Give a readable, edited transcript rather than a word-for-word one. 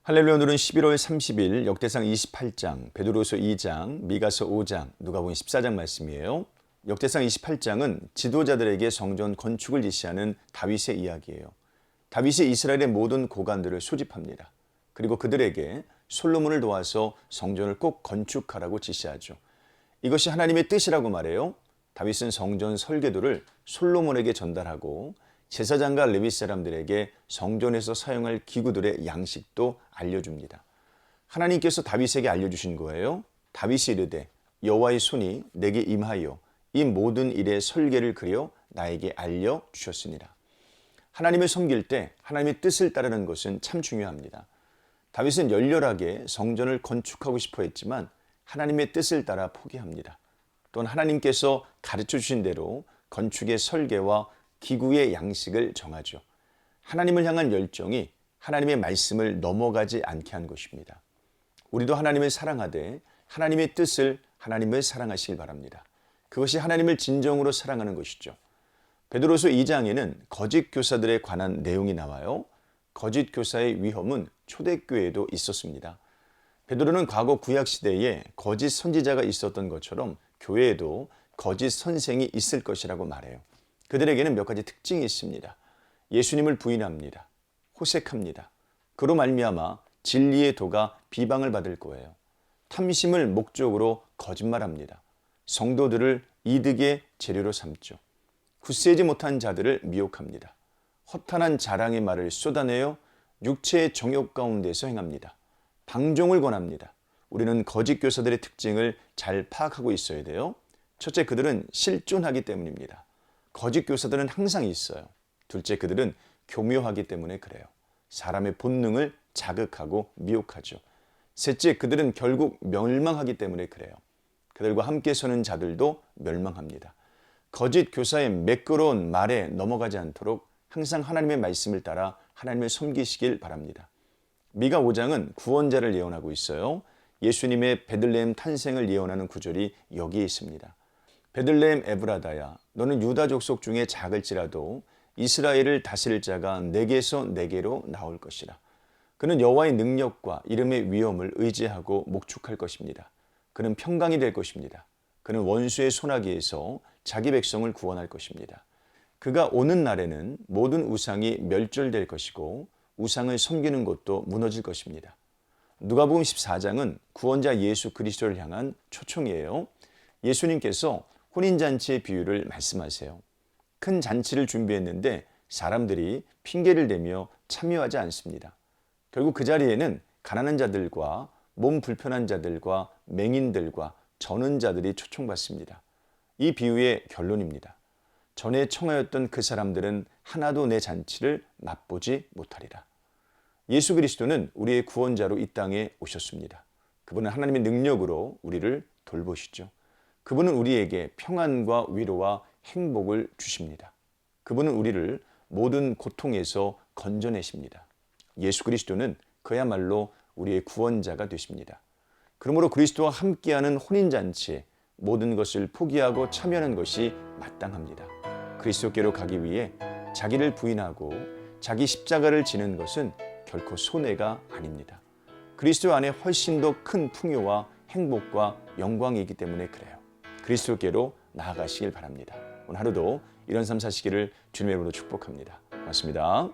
할렐루야. 오늘은 11월 30일 역대상 28장, 베드로서 2장, 미가서 5장, 누가복음 14장 말씀이에요. 역대상 28장은 지도자들에게 성전 건축을 지시하는 다윗의 이야기예요. 다윗이 이스라엘의 모든 고관들을 소집합니다. 그리고 그들에게 솔로몬을 도와서 성전을 꼭 건축하라고 지시하죠. 이것이 하나님의 뜻이라고 말해요. 다윗은 성전 설계도를 솔로몬에게 전달하고 제사장과 레위 사람들에게 성전에서 사용할 기구들의 양식도 알려줍니다. 하나님께서 다윗에게 알려주신 거예요. 다윗이 이르되 여호와의 손이 내게 임하여 이 모든 일의 설계를 그려 나에게 알려주셨으니라. 하나님을 섬길 때 하나님의 뜻을 따르는 것은 참 중요합니다. 다윗은 열렬하게 성전을 건축하고 싶어 했지만 하나님의 뜻을 따라 포기합니다. 또한 하나님께서 가르쳐 주신 대로 건축의 설계와 기구의 양식을 정하죠. 하나님을 향한 열정이 하나님의 말씀을 넘어가지 않게 한 것입니다. 우리도 하나님을 사랑하되 하나님의 뜻을 하나님을 사랑하시길 바랍니다. 그것이 하나님을 진정으로 사랑하는 것이죠. 베드로서 2장에는 거짓 교사들에 관한 내용이 나와요. 거짓 교사의 위험은 초대교회에도 있었습니다. 베드로는 과거 구약시대에 거짓 선지자가 있었던 것처럼 교회에도 거짓 선생이 있을 것이라고 말해요. 그들에게는 몇 가지 특징이 있습니다. 예수님을 부인합니다. 호색합니다. 그로 말미암아 진리의 도가 비방을 받을 거예요. 탐심을 목적으로 거짓말합니다. 성도들을 이득의 재료로 삼죠. 굳세지 못한 자들을 미혹합니다. 허탄한 자랑의 말을 쏟아내어 육체의 정욕 가운데서 행합니다. 방종을 권합니다. 우리는 거짓 교사들의 특징을 잘 파악하고 있어야 돼요. 첫째, 그들은 실존하기 때문입니다. 거짓 교사들은 항상 있어요. 둘째, 그들은 교묘하기 때문에 그래요. 사람의 본능을 자극하고 미혹하죠. 셋째, 그들은 결국 멸망하기 때문에 그래요. 그들과 함께 서는 자들도 멸망합니다. 거짓 교사의 매끄러운 말에 넘어가지 않도록 항상 하나님의 말씀을 따라 하나님을 섬기시길 바랍니다. 미가 5장은 구원자를 예언하고 있어요. 예수님의 베들레헴 탄생을 예언하는 구절이 여기에 있습니다. 베들레헴 에브라다야, 너는 유다 족속 중에 작을지라도 이스라엘을 다스릴 자가 내게서 내게로 나올 것이라. 그는 여호와의 능력과 이름의 위엄을 의지하고 목축할 것입니다. 그는 평강이 될 것입니다. 그는 원수의 손아귀에서 자기 백성을 구원할 것입니다. 그가 오는 날에는 모든 우상이 멸절될 것이고 우상을 섬기는 것도 무너질 것입니다. 누가복음 14장은 구원자 예수 그리스도를 향한 초청이에요. 예수님께서 혼인잔치의 비유를 말씀하세요. 큰 잔치를 준비했는데 사람들이 핑계를 대며 참여하지 않습니다. 결국 그 자리에는 가난한 자들과 몸 불편한 자들과 맹인들과 저는 자들이 초청받습니다. 이 비유의 결론입니다. 전에 청하였던 그 사람들은 하나도 내 잔치를 맛보지 못하리라. 예수 그리스도는 우리의 구원자로 이 땅에 오셨습니다. 그분은 하나님의 능력으로 우리를 돌보시죠. 그분은 우리에게 평안과 위로와 행복을 주십니다. 그분은 우리를 모든 고통에서 건져내십니다. 예수 그리스도는 그야말로 우리의 구원자가 되십니다. 그러므로 그리스도와 함께하는 혼인잔치에 모든 것을 포기하고 참여하는 것이 마땅합니다. 그리스도께로 가기 위해 자기를 부인하고 자기 십자가를 지는 것은 결코 손해가 아닙니다. 그리스도 안에 훨씬 더 큰 풍요와 행복과 영광이 있기 때문에 그래요. 그리스도께로 나아가시길 바랍니다. 오늘 하루도 이런 삶 사시기를 주님의 이름으로 축복합니다. 고맙습니다.